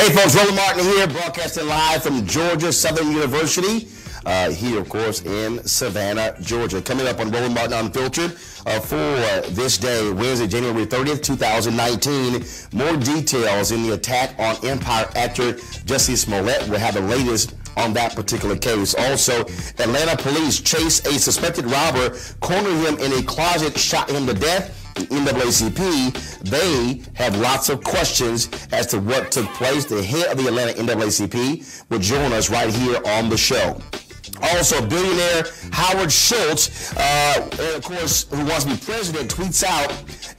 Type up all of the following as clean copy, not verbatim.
Hey folks, Roland Martin here, broadcasting live from Georgia Southern University, here of course in Savannah, Georgia. Coming up on Roland Martin Unfiltered for this day, Wednesday, January 30th, 2019. More details in the attack on Empire actor Jussie Smollett. We'll have the latest on that particular case. Also, Atlanta police chase a suspected robber, cornered him in a closet, shot him to death. The NAACP, they have lots of questions as to what took place. The head of the Atlanta NAACP will join us right here on the show. Also, billionaire Howard Schultz, and of course, who wants to be president, tweets out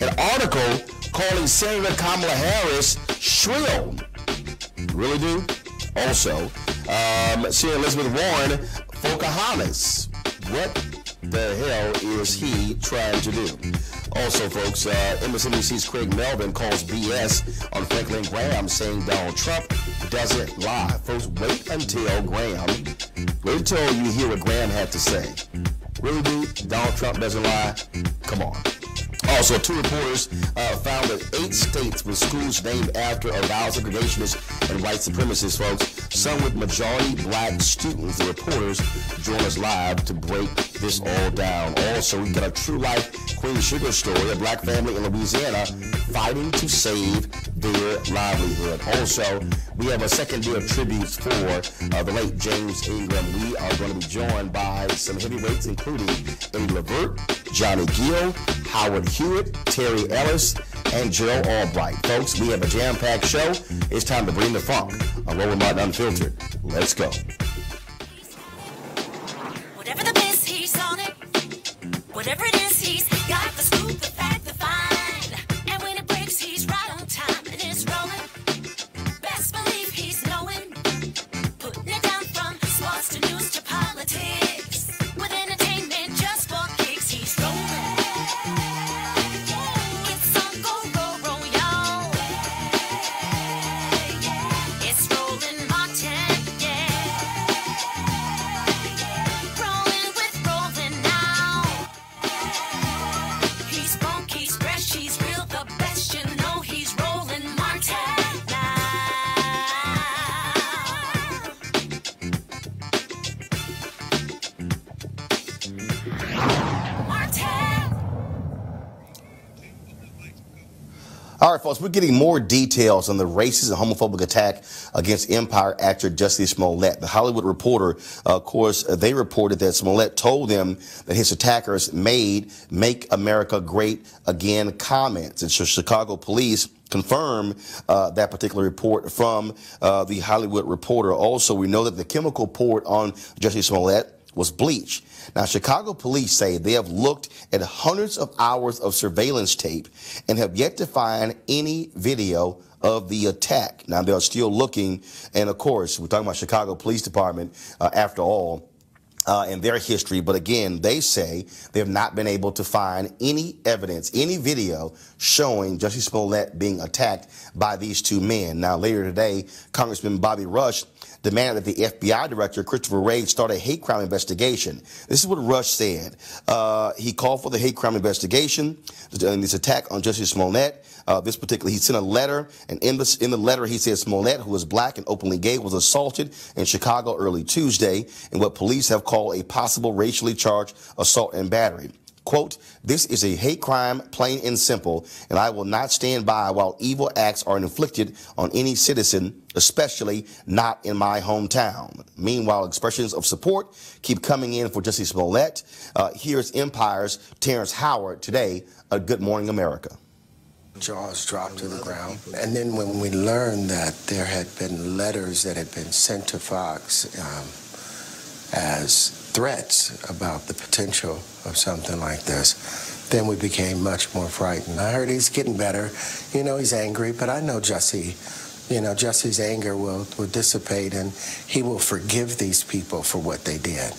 an article calling Senator Kamala Harris shrill. Really do? Also, Senator Elizabeth Warren, Pocahontas. What the hell is he trying to do? Also, folks, MSNBC's Craig Melvin calls BS on Franklin Graham, saying Donald Trump doesn't lie. Folks, wait until you hear what Graham had to say. Really, dude? Donald Trump doesn't lie? Come on. Also, two reporters found that 8 states with schools named after avowed segregationists and white supremacists, folks. Some with majority black students. The reporters join us live to break this all down. Also, we got a true life Queen Sugar story, a black family in Louisiana fighting to save their livelihood. Also, we have a second day of tributes for the late James Ingram. We are going to be joined by some heavyweights, including Eddie Levert, Johnny Gill, Howard Hewitt, Terry Ellis, and Joe Albright. Folks, we have a jam-packed show. It's time to bring the funk on Roland Martin Unfiltered. Let's go. Whatever the biz, he's on it. Whatever it is, he's got the scoop, the fact, the find. And when it breaks, he's right on time and it's rolling. Best believe he's knowing. Putting it down from sports to news to politics. With entertainment just for kicks, he's rolling. It's on go, y'all. It's Roland Martin, rolling with Roland now. He's funky, he's fresh, he's real, the best, you know he's Roland Martin now. Martin. All right, folks, we're getting more details on the racist and homophobic attack against Empire actor Jussie Smollett. The Hollywood Reporter, of course, they reported that Smollett told them that his attackers made "Make America Great Again" comments. And so Chicago police confirm that particular report from the Hollywood Reporter. Also, we know that the chemical poured on Jussie Smollett was bleach. Now, Chicago police say they have looked at hundreds of hours of surveillance tape and have yet to find any video of the attack. Now, they're still looking, and of course, we're talking about Chicago Police Department, after all, in their history. But again, they say they have not been able to find any evidence, any video showing Jussie Smollett being attacked by these two men. Now, later today, Congressman Bobby Rush demanded that the FBI director, Christopher Wray, start a hate crime investigation. This is what Rush said. He called for the hate crime investigation in this attack on Jussie Smollett. He sent a letter, and in the letter he said Smollett, who is black and openly gay, was assaulted in Chicago early Tuesday in what police have called a possible racially charged assault and battery. Quote, "This is a hate crime, plain and simple, and I will not stand by while evil acts are inflicted on any citizen, especially not in my hometown." Meanwhile, expressions of support keep coming in for Jussie Smollett. Here's Empire's Terrence Howard today at Good Morning America. Jaws dropped to the ground. And then when we learned that there had been letters that had been sent to Fox as threats about the potential of something like this, then we became much more frightened. I heard he's getting better. You know, he's angry, but I know Jussie. You know, Jussie's anger will dissipate, and he will forgive these people for what they did.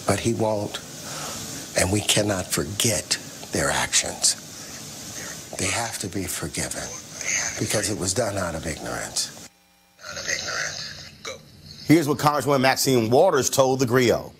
But he won't, and we cannot forget their actions. They have to be forgiven because it was done out of ignorance. Here's what Congresswoman Maxine Waters told the Griot.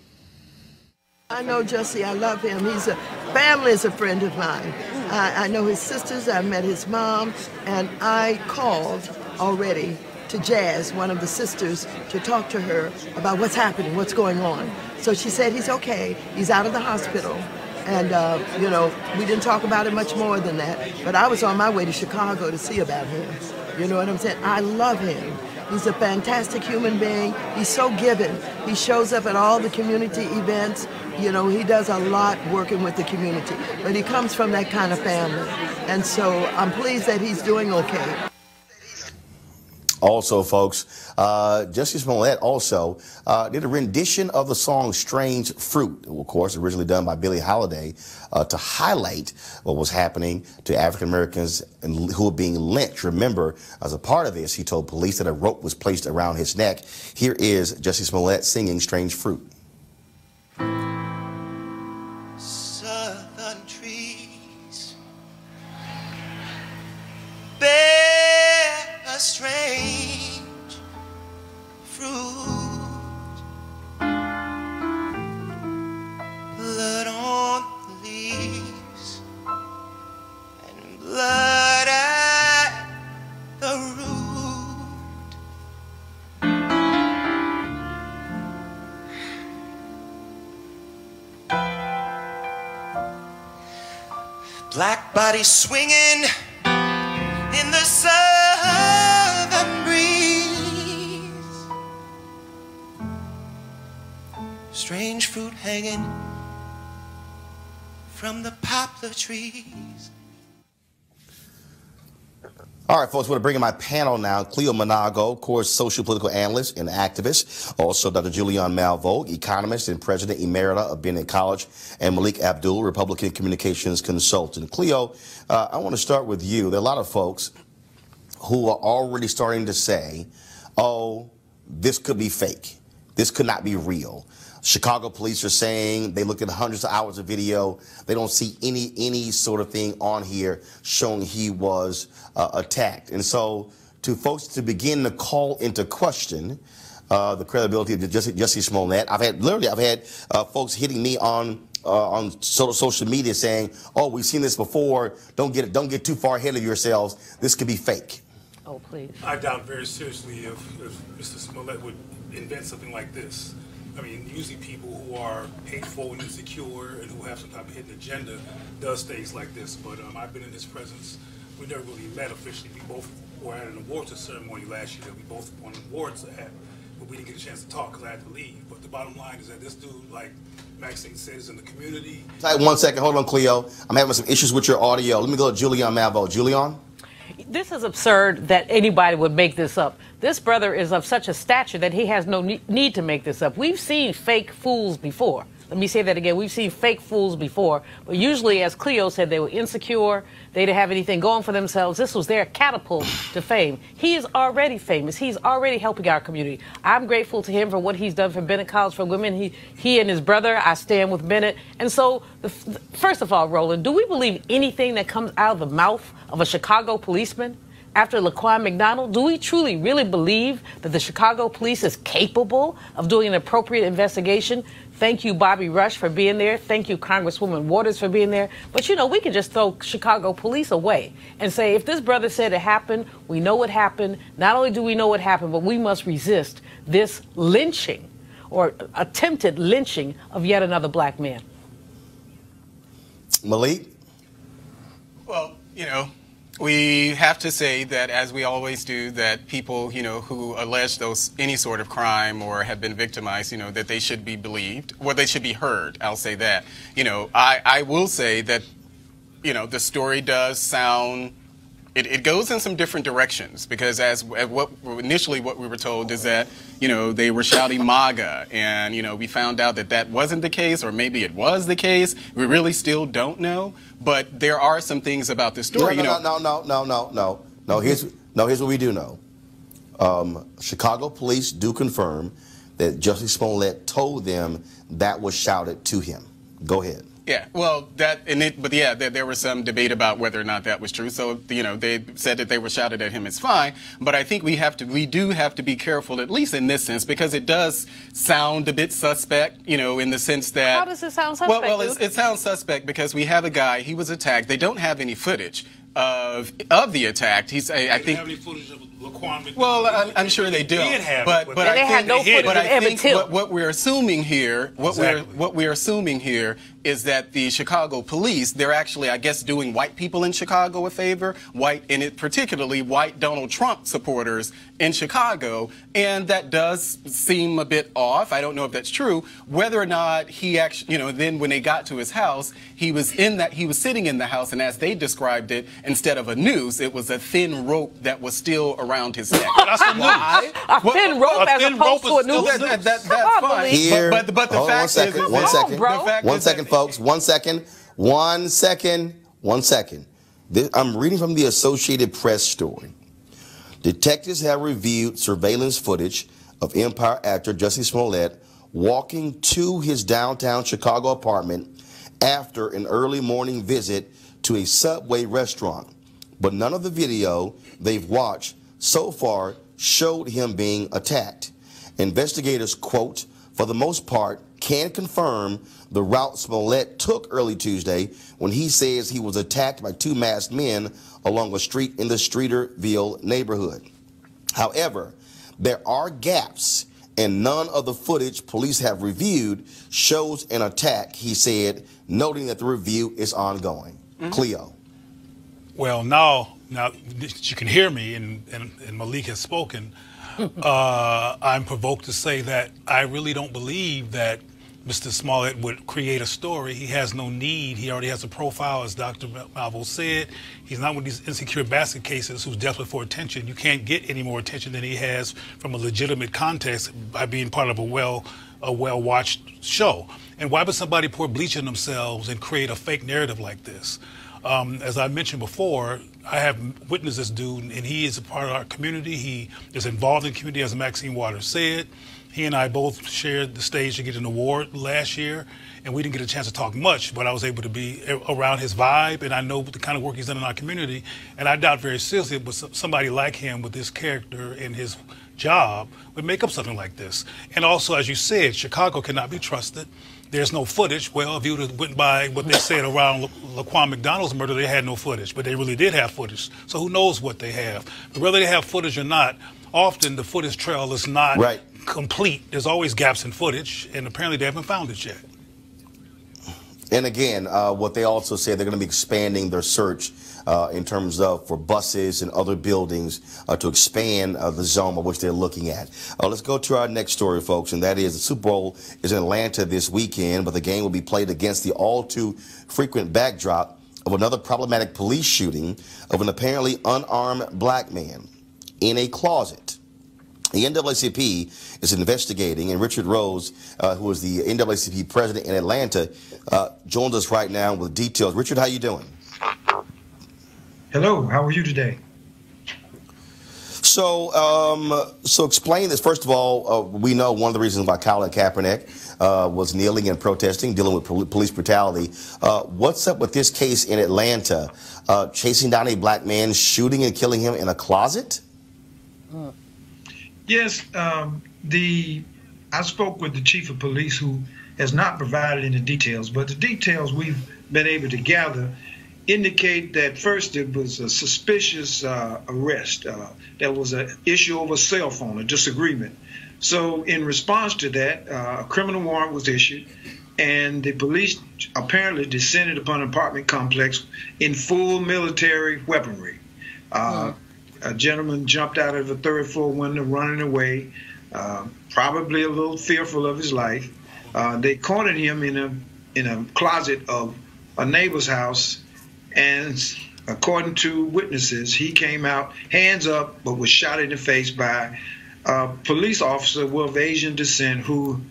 I know Jussie, I love him. He's a family is a friend of mine. I know his sisters, I met his mom, and I called already to Jazz, one of the sisters, to talk to her about what's happening, what's going on. So she said he's okay, he's out of the hospital. And, you know, we didn't talk about it much more than that, but I was on my way to Chicago to see about him. You know what I'm saying? I love him. He's a fantastic human being. He's so giving. He shows up at all the community events. You know, he does a lot working with the community, but he comes from that kind of family. And so I'm pleased that he's doing okay. Also, folks, Jussie Smollett also did a rendition of the song Strange Fruit, of course, originally done by Billie Holiday, to highlight what was happening to African Americans who were being lynched. Remember, as a part of this, he told police that a rope was placed around his neck. Here is Jussie Smollett singing Strange Fruit. Southern trees bear a strange fruit, blood on the leaves and blood at the root. Black bodies swinging in the southern breeze, strange fruit hanging from the poplar trees. All right, folks, I want to bring in my panel now. Cleo Monago, of course, social political analyst and activist. Also, Dr. Julian Malveaux, economist and president emerita of Bennett College. And Malik Abdul, Republican communications consultant. Cleo, I want to start with you. There are a lot of folks who are already starting to say, oh, this could be fake. This could not be real. Chicago police are saying they looked at hundreds of hours of video. They don't see any sort of thing on here showing he was attacked. And so to folks to begin to call into question the credibility of Jussie Smollett, I've had folks hitting me on social media saying, oh, we've seen this before. Don't get too far ahead of yourselves. This could be fake. Oh, please. I doubt very seriously if Mr. Smollett would invent something like this. I mean, usually people who are hateful and insecure and who have some type of hidden agenda does things like this. But I've been in his presence. We never really met officially. We both were at an awards ceremony last year that we both won awards at, but we didn't get a chance to talk because I had to leave. But the bottom line is that this dude, like Maxine said, is in the community. 1 second. Hold on, Cleo. I'm having some issues with your audio. Let me go to Julian Malveaux. Julian? This is absurd that anybody would make this up. This brother is of such a stature that he has no need to make this up. We've seen fake fools before. Let me say that again. We've seen fake fools before. But usually, as Cleo said, they were insecure. They didn't have anything going for themselves. This was their catapult to fame. He is already famous. He's already helping our community. I'm grateful to him for what he's done for Bennett College for Women. He and his brother, I stand with Bennett. And so, first of all, Roland, do we believe anything that comes out of the mouth of a Chicago policeman? After Laquan McDonald, do we truly, really believe that the Chicago police is capable of doing an appropriate investigation? Thank you, Bobby Rush, for being there. Thank you, Congresswoman Waters, for being there. But, you know, we can just throw Chicago police away and say, if this brother said it happened, we know it happened. Not only do we know it happened, but we must resist this lynching or attempted lynching of yet another black man. Malik? Well, you know, we have to say that, as we always do, that people, you know, who allege any sort of crime or have been victimized, you know, that they should be believed, or they should be heard. I'll say that. You know, I will say that, you know, the story does sound, it goes in some different directions, because initially what we were told is that, you know, they were shouting MAGA, and, you know, we found out that that wasn't the case, or maybe it was the case. We really still don't know, but there are some things about this story. No. Here's what we do know. Chicago police do confirm that Jussie Smollett told them that was shouted to him. Go ahead. Yeah, well, there was some debate about whether or not that was true. So, they said that they were shouted at him. It's fine, but I think we do have to be careful, at least in this sense, because it does sound a bit suspect. In the sense that how does it sound suspect? Well, it sounds suspect because we have a guy. He was attacked. They don't have any footage of the attack. I think. Have any footage of Laquan? Well, I'm sure they do. But they had no footage of Emmett Till. What we're assuming here, what we're assuming here is that the Chicago police, they're actually, I guess, doing white people in Chicago a favor, particularly white Donald Trump supporters in Chicago, and that does seem a bit off. I don't know if that's true. Whether or not he actually, then when they got to his house, he was sitting in the house, and as they described it, instead of a noose, it was a thin rope that was still around his neck. That's a noose. A thin rope as opposed to a noose. That's fine. Here, but the fact is, folks. 1 second. 1 second. 1 second. I'm reading from the Associated Press story. Detectives have reviewed surveillance footage of Empire actor Jussie Smollett walking to his downtown Chicago apartment after an early morning visit to a Subway restaurant. But none of the video they've watched so far showed him being attacked. Investigators, quote, for the most part, can confirm the route Smollett took early Tuesday when he says he was attacked by two masked men along a street in the Streeterville neighborhood. However, there are gaps, and none of the footage police have reviewed shows an attack, he said, noting that the review is ongoing. Cleo. Well, now that you can hear me and Malik has spoken, I'm provoked to say that I really don't believe that Mr. Smollett would create a story. He has no need. He already has a profile, as Dr. Malvo said. He's not one of these insecure basket cases who's desperate for attention. You can't get any more attention than he has from a legitimate context by being part of a well-watched show. And why would somebody pour bleach on themselves and create a fake narrative like this? As I mentioned before, I have witnessed this dude, and he is a part of our community. He is involved in the community, as Maxine Waters said. He and I both shared the stage to get an award last year, and we didn't get a chance to talk much, but I was able to be around his vibe, and I know the kind of work he's done in our community, and I doubt very seriously but somebody like him with his character and his job would make up something like this. And also, as you said, Chicago cannot be trusted. There's no footage. Well, if you would have went by what they said around Laquan McDonald's murder, they had no footage, but they really did have footage. So who knows what they have? But whether they have footage or not, often the footage trail is not complete. There's always gaps in footage, and apparently they haven't found it yet. And again, what they also said, they're going to be expanding their search in terms of for buses and other buildings to expand the zone by which they're looking at. Let's go to our next story, folks, and that is the Super Bowl is in Atlanta this weekend, but the game will be played against the all too frequent backdrop of another problematic police shooting of an apparently unarmed black man in a closet. The NAACP is investigating, and Richard Rose, who is the NAACP president in Atlanta, joins us right now with details. Richard, how you doing? Hello, how are you today? So explain this. First of all, we know one of the reasons why Colin Kaepernick was kneeling and protesting, dealing with police brutality. What's up with this case in Atlanta? Chasing down a black man, shooting and killing him in a closet? Yes, I spoke with the chief of police, who has not provided any details, but the details we've been able to gather indicate that first it was a suspicious arrest. There was an issue over a cell phone, a disagreement. So in response to that, a criminal warrant was issued, and the police apparently descended upon an apartment complex in full military weaponry. A gentleman jumped out of a third floor window running away, probably a little fearful of his life. They cornered him in a closet of a neighbor's house, and according to witnesses, he came out hands up but was shot in the face by a police officer of Asian descent who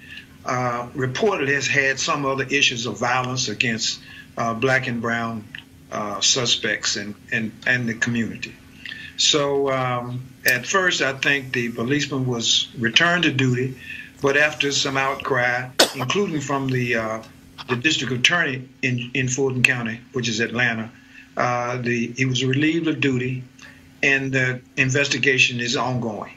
reported has had some other issues of violence against black and brown suspects and the community. So at first, I think the policeman was returned to duty, but after some outcry, including from the the district attorney in Fulton County, which is Atlanta. He was relieved of duty, and the investigation is ongoing.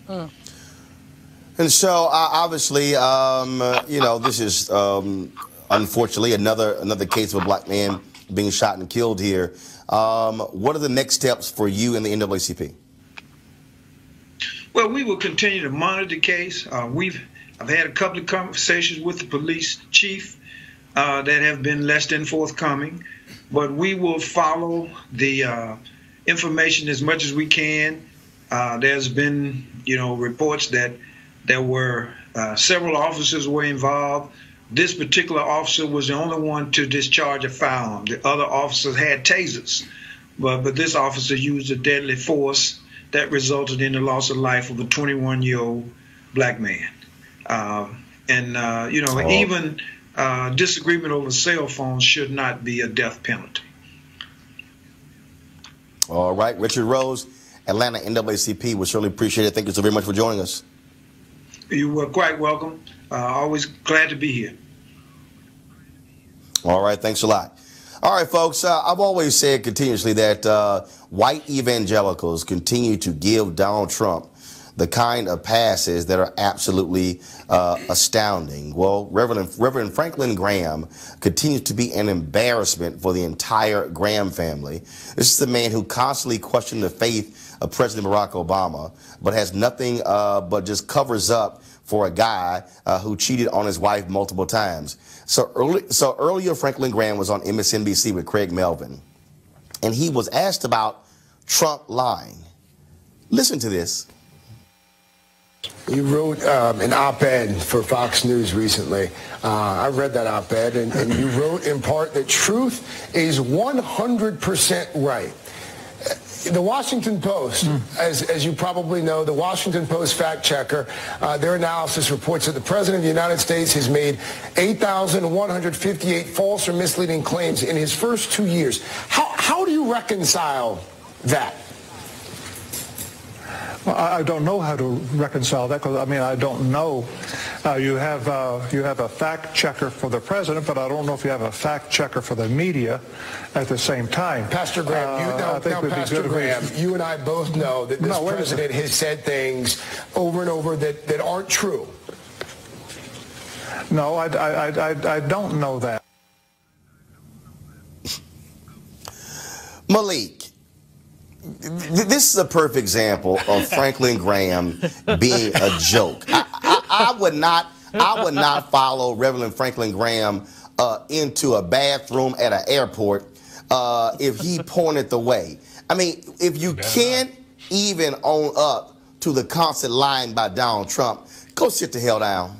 And so, obviously, this is unfortunately another case of a black man being shot and killed here. What are the next steps for you and the NAACP? Well, we will continue to monitor the case. I've had a couple of conversations with the police chief that have been less than forthcoming, but we will follow the information as much as we can. There's been, reports that there were several officers were involved. This particular officer was the only one to discharge a firearm. The other officers had tasers, but this officer used a deadly force that resulted in the loss of life of a 21-year-old black man. Even disagreement over cell phones should not be a death penalty. All right, Richard Rose, Atlanta NAACP. We certainly appreciate it. Thank you so very much for joining us. You were quite welcome. Always glad to be here. All right, thanks a lot. All right, folks, I've always said continuously that white evangelicals continue to give Donald Trump the kind of passes that are absolutely astounding. Well, Reverend Franklin Graham continues to be an embarrassment for the entire Graham family. This is the man who constantly questioned the faith of President Barack Obama, but has nothing but just covers up for a guy who cheated on his wife multiple times. So earlier, Franklin Graham was on MSNBC with Craig Melvin, and he was asked about Trump lying. Listen to this. You wrote an op-ed for Fox News recently. I read that op-ed, and you wrote in part that truth is 100% right. The Washington Post, as you probably know, the Washington Post fact checker, their analysis reports that the President of the United States has made 8,158 false or misleading claims in his first 2 years. How do you reconcile that? Well, I don't know how to reconcile that because, I don't know. You have a fact checker for the president, but I don't know if you have a fact checker for the media at the same time. Pastor Graham, Pastor Graham, you and I both know that this president has said things over and over that aren't true. No, I don't know that. Malik, this is a perfect example of Franklin Graham being a joke. I would not follow Reverend Franklin Graham into a bathroom at an airport if he pointed the way. If you can't even own up to the constant lying by Donald Trump, go sit the hell down.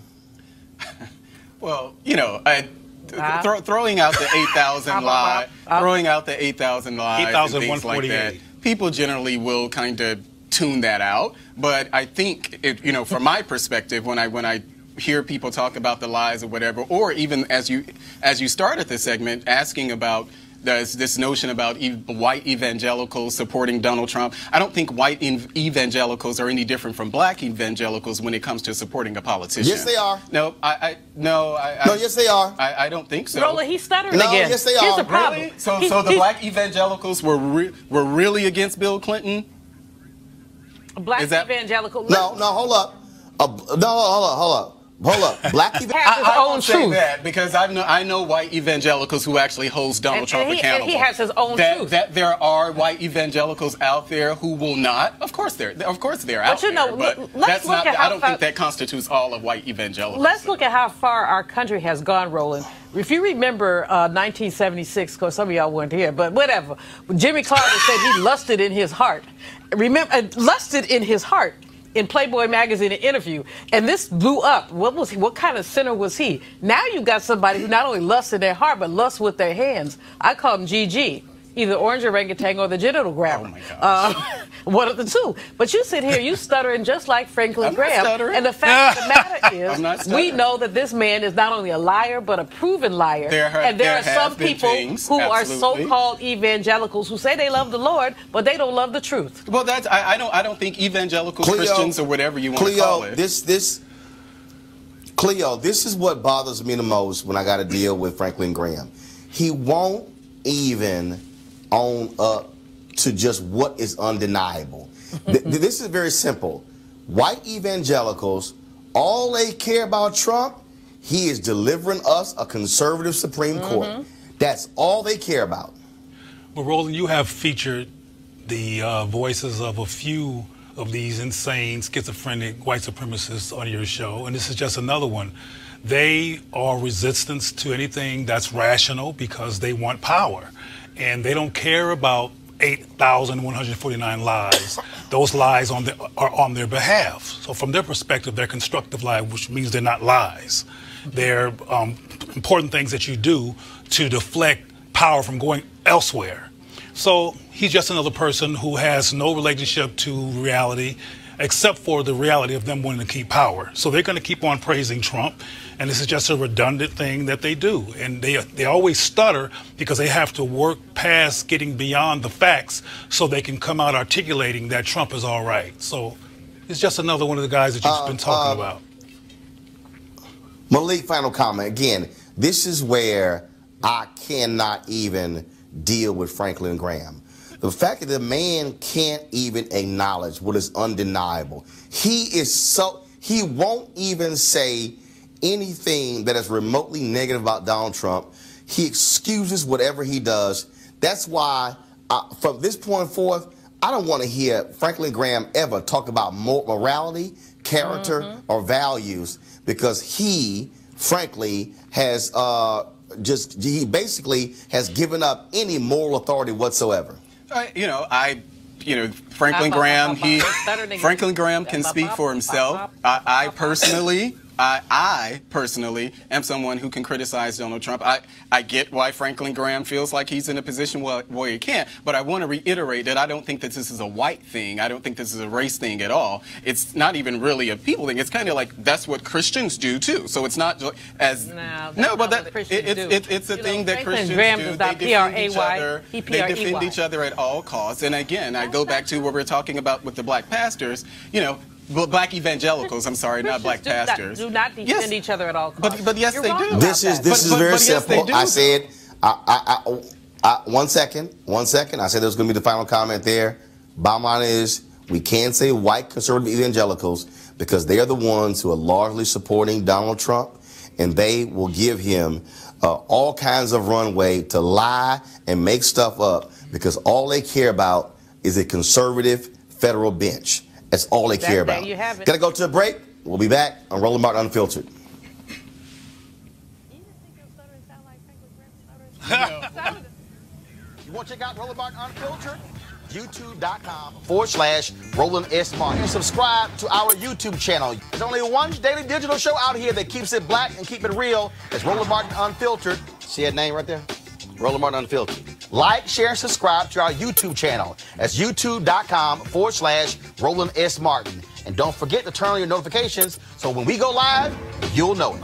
Well, throwing out the 8,000 lies, and things like that. People generally will kind of tune that out, but I think, from my perspective, when I hear people talk about the lies or whatever, or even as you started the segment asking about this notion about white evangelicals supporting Donald Trump, I don't think white evangelicals are any different from black evangelicals when it comes to supporting a politician. Yes, they are. No, yes, they are. I don't think so. Roland, he's stuttering no, again. Yes, they are. Here's the problem. Really? So the black evangelicals were really against Bill Clinton? Black evangelical. No, hold up. Hold up. Black evangelicals. I won't say that because I know white evangelicals who actually holds Donald Trump accountable. And he has his own truth. That there are white evangelicals out there who will not. Of course they're out there. But that's not. I don't think that constitutes all of white evangelicals. Let's look at how far our country has gone, Roland. If you remember 1976, of course some of y'all weren't here, but whatever. Jimmy Carter said he lusted in his heart. Lusted in his heart. In Playboy magazine, an interview, and this blew up. What was he? What kind of sinner was he? Now you've got somebody who not only lusts in their heart, but lusts with their hands. I call him GG, either orange orangutan or the genital grabber. Oh my gosh. One of the two. But you sit here, you stuttering just like Franklin Graham. Stuttering. And the fact of the matter is, we know that this man is not only a liar, but a proven liar. And there are some people who are so-called evangelicals who say they love the Lord, but they don't love the truth. Well, I don't think evangelical Christians or whatever you want to call it. Cleo, this is what bothers me the most when I got to deal with Franklin Graham. He won't even own up to just what is undeniable. This is very simple. White evangelicals, all they care about Trump, he is delivering us a conservative Supreme Court. That's all they care about. Well, Roland, you have featured the voices of a few of these insane, schizophrenic white supremacists on your show, and this is just another one. They are resistance to anything that's rational because they want power, and they don't care about 8,149 lies. Those lies are on their behalf. So from their perspective, they're constructive lies, which means they're not lies. They're important things that you do to deflect power from going elsewhere. So he's just another person who has no relationship to reality except for the reality of them wanting to keep power. So they're going to keep on praising Trump, and this is just a redundant thing that they do. And they always stutter because they have to work past getting beyond the facts so they can come out articulating that Trump is all right. So it's just another one of the guys that you've been talking about. Malik, final comment. Again, this is where I cannot even deal with Franklin Graham. The fact that the man can't even acknowledge what is undeniable. He won't even say anything that is remotely negative about Donald Trump. He excuses whatever he does. That's why, from this point forth, I don't want to hear Franklin Graham ever talk about morality, character, or values, because he, frankly, has he basically has given up any moral authority whatsoever. Franklin Graham, Franklin Graham can speak for himself. I personally am someone who can criticize Donald Trump. I get why Franklin Graham feels like he's in a position where he can't, but I want to reiterate that I don't think that this is a white thing. I don't think this is a race thing at all. It's not even really a people thing. It's kind of like that's what Christians do too. So it's not as it's a thing that Christians do. They defend each other. They defend each other at all costs. And again, I go back to what we're talking about with the black pastors. Well, black evangelicals, I'm sorry, not black pastors. Do not defend each other at all costs. But yes, they do. This is very simple. I said, one second. I said there was going to be the final comment there. Bottom line is, we can't say white conservative evangelicals because they are the ones who are largely supporting Donald Trump, and they will give him all kinds of runway to lie and make stuff up because all they care about is a conservative federal bench. That's all they care about. You have it. Gotta go to a break. We'll be back on Roland Martin Unfiltered. You want to check out Roland Martin Unfiltered? YouTube.com/Roland S. Martin. And subscribe to our YouTube channel. There's only one daily digital show out here that keeps it black and keep it real. It's Roland Martin Unfiltered. See that name right there? Roland Martin Unfiltered. Like, share, and subscribe to our YouTube channel. That's youtube.com/Roland S. Martin. And don't forget to turn on your notifications so when we go live, you'll know it.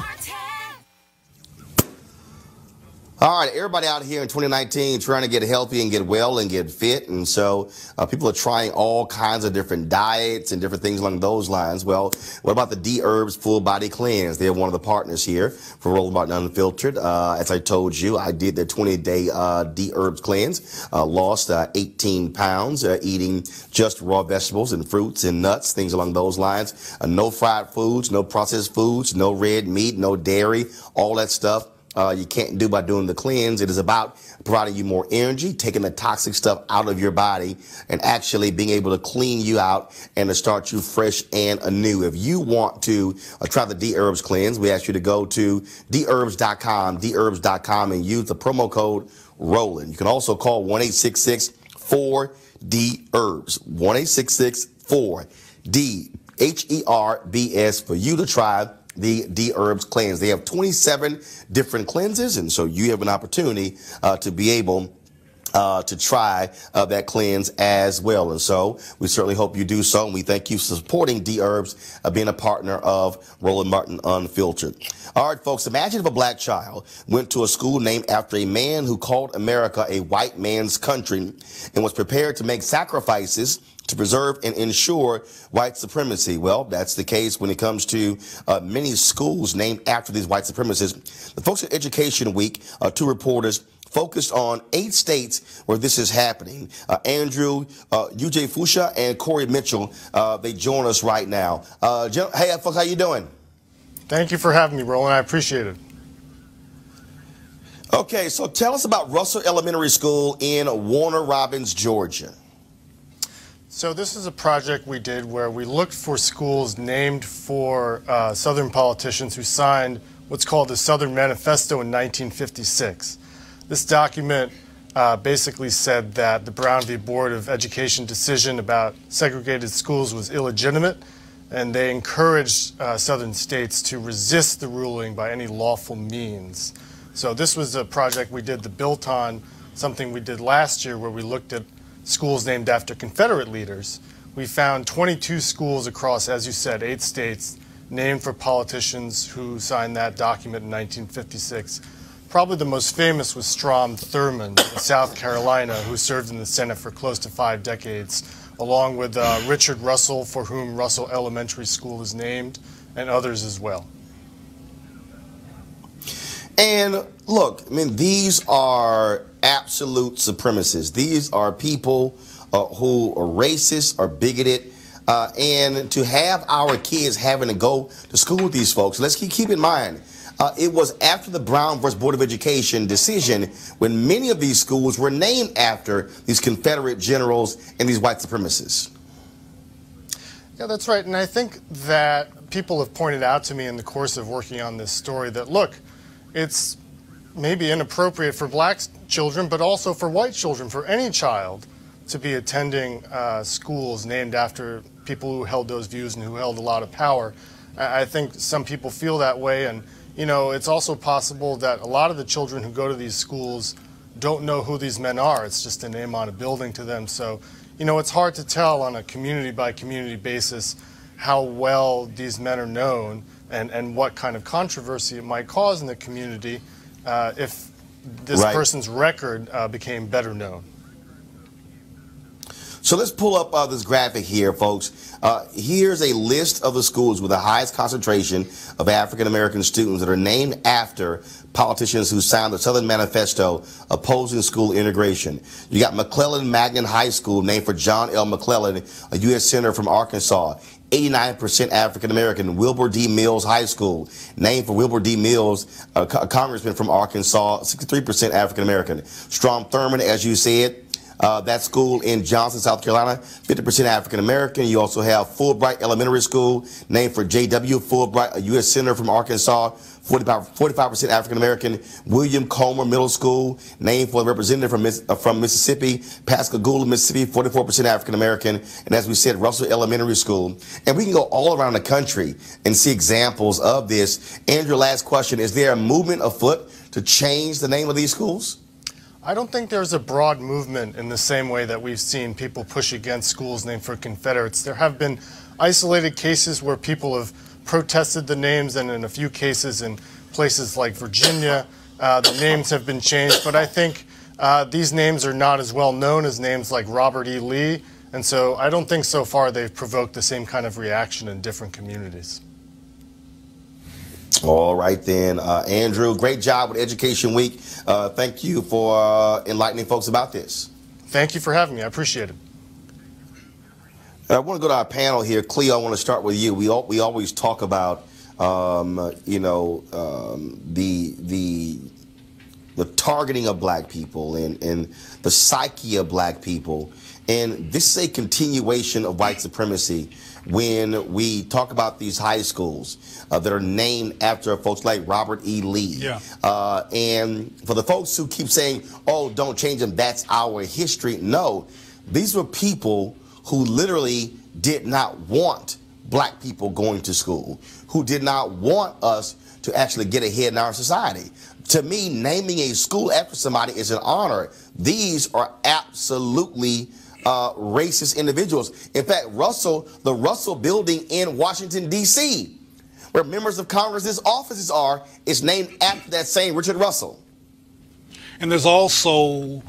All right, everybody out here in 2019 trying to get healthy and get well and get fit. And so people are trying all kinds of different diets and different things along those lines. Well, what about the D-Herbs Full Body Cleanse? They're one of the partners here for Roland Martin Unfiltered. As I told you, I did the 20-day D-Herbs Cleanse, lost 18 pounds, eating just raw vegetables and fruits and nuts, things along those lines. No fried foods, no processed foods, no red meat, no dairy, all that stuff. You can't do by doing the cleanse. It is about providing you more energy, taking the toxic stuff out of your body, and actually being able to clean you out and to start you fresh and anew. If you want to try the D-Herbs Cleanse, we ask you to go to dherbs.com, and use the promo code Roland. You can also call 1-866-4-D-Herbs, 1-866-4-D-HERBS for you to try the D-Herbs Cleanse. They have 27 different cleanses, and so you have an opportunity to be able to try that cleanse as well. And so we certainly hope you do so, and we thank you for supporting D-Herbs, being a partner of Roland Martin Unfiltered. All right, folks, imagine if a black child went to a school named after a man who called America a white man's country and was prepared to make sacrifices to preserve and ensure white supremacy. Well, that's the case when it comes to many schools named after these white supremacists. The folks at Education Week, two reporters, focused on 8 states where this is happening. Andrew, UJ Fusha, and Corey Mitchell, they join us right now. Hey, folks, how you doing? Thank you for having me, Roland. I appreciate it. Okay, so tell us about Russell Elementary School in Warner Robins, Georgia. So this is a project we did where we looked for schools named for Southern politicians who signed what's called the Southern Manifesto in 1956. This document basically said that the Brown v. Board of Education decision about segregated schools was illegitimate, and they encouraged Southern states to resist the ruling by any lawful means. So this was a project we did that built on something we did last year where we looked at schools named after Confederate leaders. We found 22 schools across, as you said, 8 states named for politicians who signed that document in 1956. Probably the most famous was Strom Thurmond in South Carolina, who served in the Senate for close to 5 decades, along with Richard Russell, for whom Russell Elementary School is named, and others as well. And look, I mean, these are absolute supremacists. These are people who are racist or bigoted. And to have our kids having to go to school with these folks, let's keep in mind, it was after the Brown versus Board of Education decision when many of these schools were named after these Confederate generals and these white supremacists. Yeah, that's right. And I think that people have pointed out to me in the course of working on this story that, look, it's maybe inappropriate for black children, but also for white children, for any child, to be attending schools named after people who held those views and who held a lot of power. I think some people feel that way, and you know, it's also possible that a lot of the children who go to these schools don't know who these men are. It's just a name on a building to them. So, you know, it's hard to tell on a community by community basis how well these men are known and what kind of controversy it might cause in the community if this person's record became better known. So let's pull up this graphic here, folks. Here's a list of the schools with the highest concentration of African-American students that are named after politicians who signed the Southern Manifesto opposing school integration. You got McClellan Magnan High School, named for John L. McClellan, a U.S. Senator from Arkansas. 89% African-American. Wilbur D. Mills High School, named for Wilbur D. Mills, a congressman from Arkansas. 63% African-American. Strom Thurmond, as you said, that school in Johnson, South Carolina, 50% African-American. You also have Fulbright Elementary School, named for J.W. Fulbright, a U.S. Senator from Arkansas, 45% African-American. William Comer Middle School, named for a representative from Mississippi. Pascagoula, Mississippi, 44% African-American. And as we said, Russell Elementary School. And we can go all around the country and see examples of this. Andrew, last question. Is there a movement afoot to change the name of these schools? I don't think there's a broad movement in the same way that we've seen people push against schools named for Confederates. There have been isolated cases where people have protested the names, and in a few cases in places like Virginia, the names have been changed. But I think these names are not as well known as names like Robert E. Lee, and so I don't think so far they've provoked the same kind of reaction in different communities. All right, then. Andrew, great job with Education Week. Thank you for enlightening folks about this. Thank you for having me. I appreciate it. I want to go to our panel here. Cleo, I want to start with you. We always talk about, the targeting of black people and the psyche of black people. And this is a continuation of white supremacy when we talk about these high schools that are named after folks like Robert E. Lee. Yeah. And for the folks who keep saying, oh, don't change them, that's our history. No, these were people who literally did not want black people going to school, who did not want us to actually get ahead in our society. To me, naming a school after somebody is an honor. These are absolutely racist individuals. In fact, the Russell Building in Washington, D.C., where members of Congress's offices are, is named after that same Richard Russell. And there's also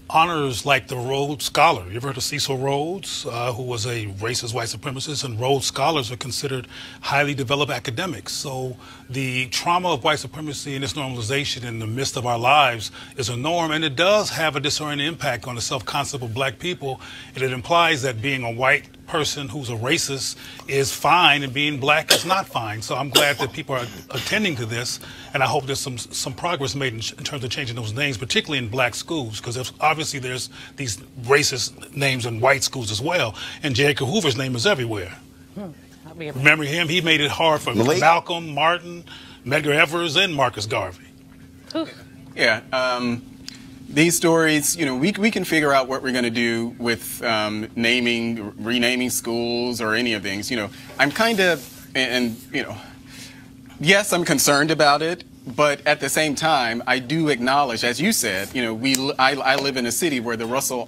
honors like the Rhodes Scholar. You ever heard of Cecil Rhodes, who was a racist white supremacist? And Rhodes Scholars are considered highly developed academics. So the trauma of white supremacy and its normalization in the midst of our lives is a norm, and it does have a disorienting impact on the self-concept of black people. And it implies that being a white person who's a racist is fine and being black is not fine. So I'm glad that people are attending to this, and I hope there's some progress made in terms of changing those names, particularly in black schools, because obviously there's these racist names in white schools as well, and J. Edgar Hoover's name is everywhere. Remember him? He made it hard for Malcolm, Martin, Medgar Evers, and Marcus Garvey. Yeah. These stories, you know, we can figure out what we're going to do with renaming schools or any of things. You know, I'm kind of, and you know, yes, I'm concerned about it, but at the same time, I do acknowledge, as you said, you know, I live in a city where the Russell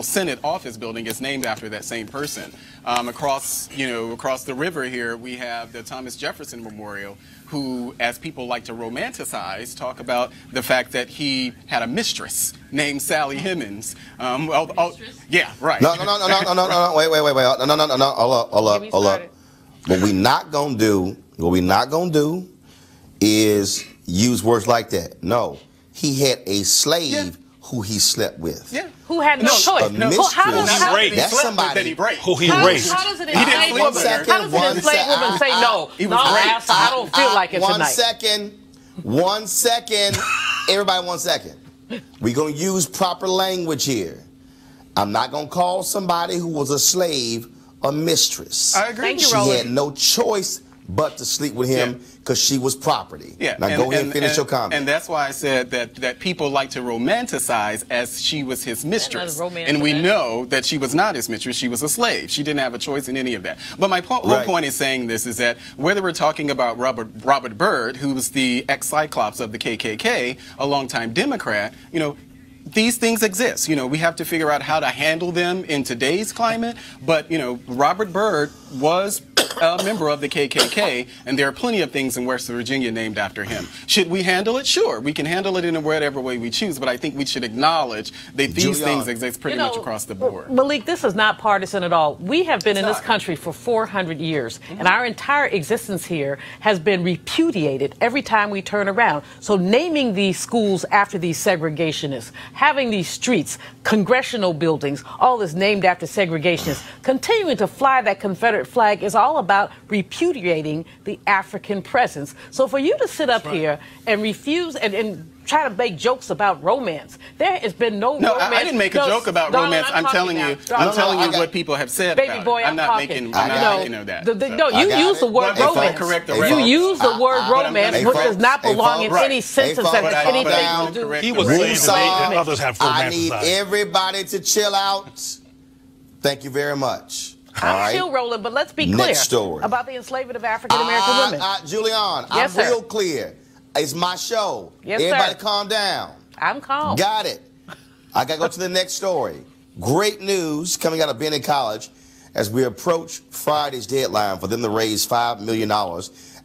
Senate office building is named after that same person. Across the river here, we have the Thomas Jefferson Memorial, who, as people like to romanticize, talk about the fact that he had a mistress named Sally Hemings. Yeah, right. No, wait, hold up. What we not gonna do is use words like that. No, he had a slave who he slept with. Yeah. Who had no choice. That's somebody who he raped. How does an enslaved woman say no? I don't feel like it tonight. One second. Everybody, 1 second. We're going to use proper language here. I'm not going to call somebody who was a slave a mistress. I agree. Thank you, she Roland. had no choice but to sleep with him because she was property. Yeah. Now go ahead and finish your comment. And that's why I said that people like to romanticize as she was his mistress. And we know that she was not his mistress. She was a slave. She didn't have a choice in any of that. But my whole point in saying this is that whether we're talking about Robert Byrd, who was the ex-Cyclops of the KKK, a longtime Democrat, you know, these things exist. You know, we have to figure out how to handle them in today's climate. But, you know, Robert Byrd was a member of the KKK, and there are plenty of things in West Virginia named after him. Should we handle it? Sure. We can handle it in whatever way we choose, but I think we should acknowledge that these things exist pretty much across the board. Malik, this is not partisan at all. We have been in this country for 400 years, and our entire existence here has been repudiated every time we turn around. So naming these schools after these segregationists, having these streets, congressional buildings, all this named after segregationists, continuing to fly that Confederate flag is all about repudiating the African presence. So for you to sit up here and refuse and try to make jokes about romance, there has been no romance. I didn't make a joke about romance. I'm telling you what people have said Baby about boy, it. I'm not making that. No, you use the word romance. You use the word romance, which does not belong in any sentence that has anything to do. He was saying that others have I need everybody to chill out. Thank you very much. I'm still rolling, but let's be clear about the enslavement of African American women. Julian, yes, I'm real clear. It's my show. Yes, everybody calm down. I'm calm. Got it. I got to go to the next story. Great news coming out of Bennett College as we approach Friday's deadline for them to raise $5 million.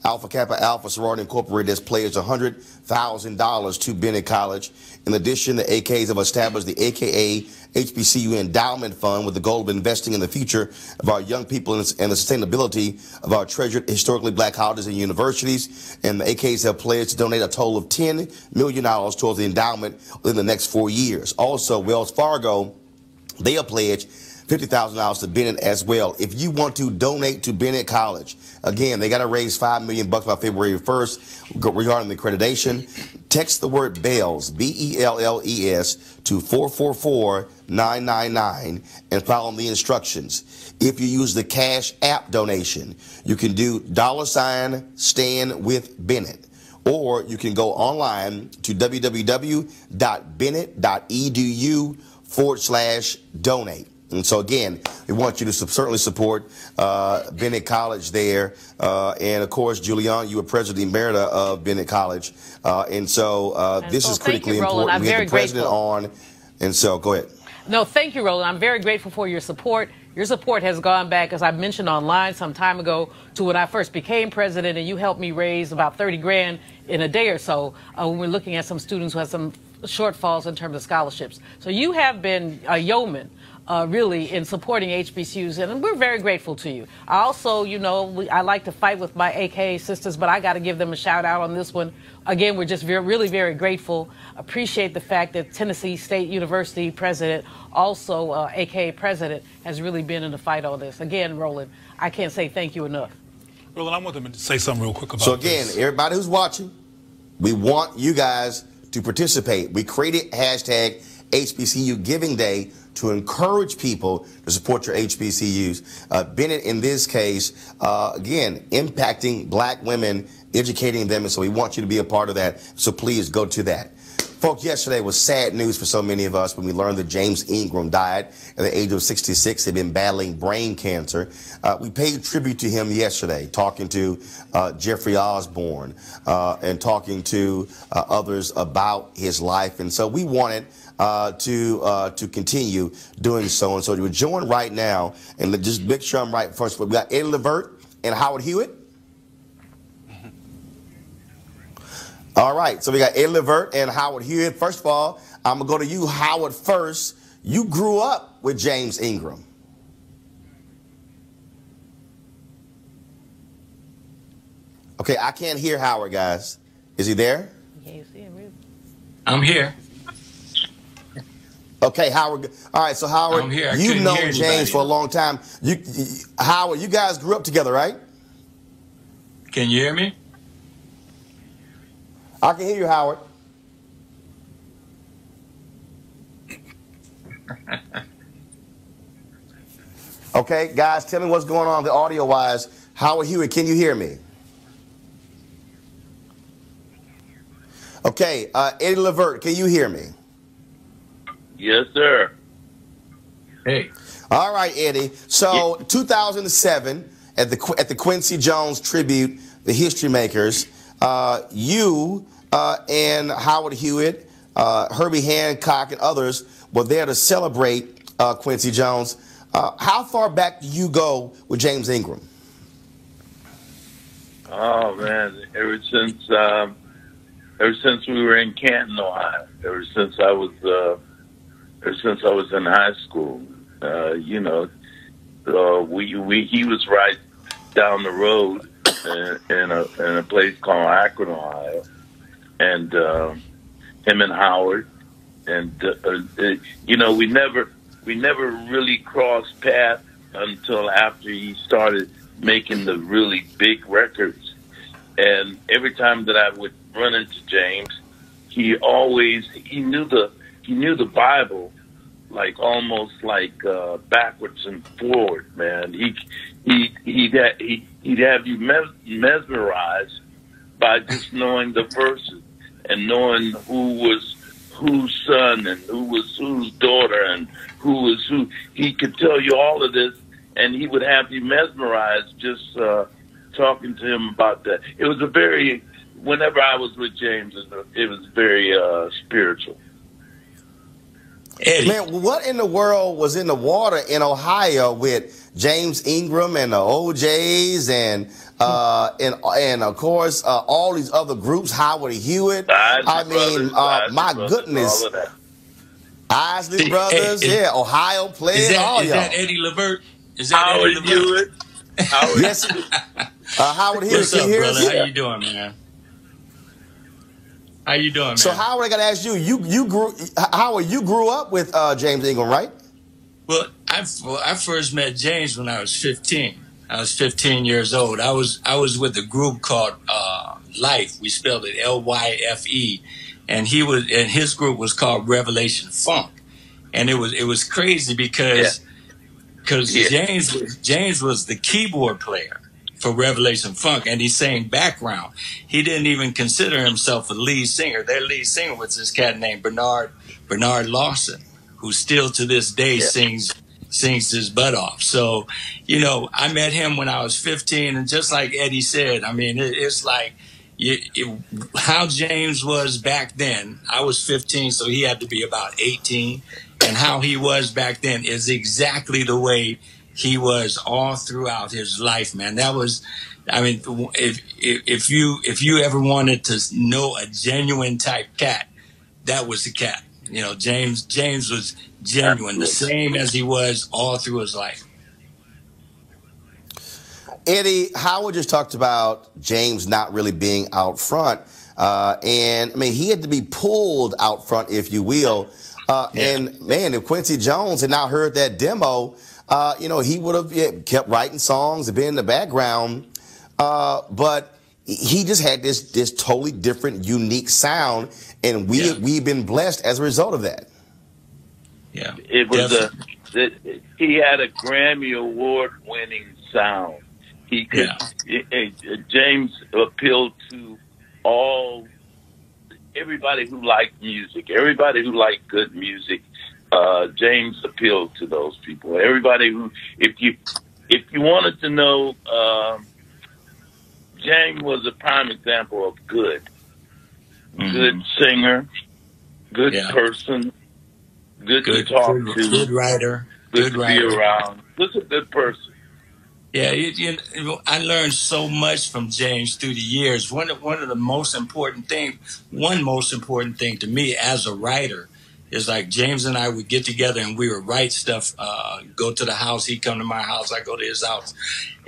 Alpha Kappa Alpha Sorority Incorporated has pledged $100,000 to Bennett College. In addition, the AKs have established the AKA HBCU Endowment Fund with the goal of investing in the future of our young people and the sustainability of our treasured historically black colleges and universities. And the AKs have pledged to donate a total of $10 million towards the endowment within the next 4 years. Also, Wells Fargo, they have pledged $50,000 to Bennett as well. If you want to donate to Bennett College, again, they got to raise $5 million by February 1st regarding the accreditation. Text the word BELLS, BELLES, to 444-999 and follow the instructions. If you use the Cash App donation, you can do $Stand with Bennett. Or you can go online to www.bennett.edu/donate. And so, again, we want you to certainly support Bennett College there. And, of course, Julian, you were president emerita of Bennett College. And so this is critically important. We have the president on. And so, go ahead. No, thank you, Roland. I'm very grateful for your support. Your support has gone back, as I mentioned online some time ago, to when I first became president, and you helped me raise about $30,000 in a day or so when we're looking at some students who had some shortfalls in terms of scholarships. So you have been a yeoman, really, in supporting HBCUs, and we're very grateful to you. I also, I like to fight with my AKA sisters, but I got to give them a shout out on this one. Again, we're just really very grateful. Appreciate the fact that Tennessee State University president, also AKA president, has really been in the fight on this. Again, Roland, I can't say thank you enough. Roland, I want them to say something real quick about So again, this. everybody who's watching, we want you guys to participate. We created hashtag HBCU Giving Day to encourage people to support your HBCUs. Bennett, in this case, again, impacting black women, educating them, and so we want you to be a part of that. So please go to that. Folks, yesterday was sad news for so many of us when we learned that James Ingram died at the age of 66. He'd been battling brain cancer. We paid tribute to him yesterday, talking to Jeffrey Osborne and talking to others about his life. And so we wanted to continue doing so. And so we're joined right now, and just make sure I'm right first. We got Eddie Levert and Howard Hewitt. All right, so we got Eddie Levert and Howard Hewitt. First of all, I'm going to go to you, Howard, first. You grew up with James Ingram. Okay, I can't hear Howard, guys. Is he there? I'm here. Okay, Howard. All right, so Howard, I'm here. you've known James for a long time. Howard, you guys grew up together, right? Can you hear me? I can hear you, Howard. Okay, guys, tell me what's going on the audio-wise. Howard Hewitt, can you hear me? Okay, Eddie Levert, can you hear me? Yes, sir. Hey. All right, Eddie. So, 2007, at the Quincy Jones tribute, the History Makers, you and Howard Hewitt, Herbie Hancock, and others were there to celebrate Quincy Jones. How far back do you go with James Ingram? Oh man, ever since we were in Canton, Ohio. Ever since I was in high school, he was right down the road in a place called Akron, Ohio, and him and Howard, and we never really crossed paths until after he started making the really big records. And every time that I would run into James, he knew the Bible almost backwards and forward, man. He'd have you mesmerized by just knowing the verses and knowing who was whose son and who was whose daughter and who was who. He could tell you all of this, and he would have you mesmerized just talking to him about that. It was whenever I was with James, it was very spiritual. Eddie. Man, what in the world was in the water in Ohio with James Ingram and the OJs and of course all these other groups, Howard Hewitt? My goodness. Isley Brothers, Ohio players, all is y'all. that Eddie Levert? Is that Howard Eddie Levert? Hewitt? Yes. Howard Hewitt, What's up, can you hear brother? us? How you doing, man? How you doing, man? So Howard, I got to ask you, you grew up with James Ingram, right? Well, I first met James when I was 15. I was 15 years old. I was with a group called Life. We spelled it Lyfe, and his group was called Revelation Funk, and it was crazy because James was the keyboard player for Revelation Funk, and he sang background. He didn't even consider himself a lead singer. Their lead singer was this cat named Bernard Lawson, who still to this day sings his butt off. So, I met him when I was 15, and just like Eddie said, I mean, it's like how James was back then. I was 15, so he had to be about 18, and how he was back then is exactly the way he was all throughout his life, man. That was, I mean, if you ever wanted to know a genuine type cat, that was the cat. You know, James was genuine, the same as he was all through his life. Eddie, Howard just talked about James not really being out front. And, I mean, he had to be pulled out front, if you will. And, man, if Quincy Jones had not heard that demo, you know, he would have kept writing songs and been in the background. But he just had this totally different, unique sound, and we've been blessed as a result of that. Yeah, it was he had a Grammy Award-winning sound. He could. James appealed to everybody who liked music, everybody who liked good music. James appealed to those people. Everybody who, if you wanted to know, James was a prime example of good singer, good person, good to talk to, good writer, good to be around. Just a good person. Yeah, I learned so much from James through the years. One of the most important thing to me as a writer is like James and I would get together and we would write stuff, go to the house, he'd come to my house, I go to his house.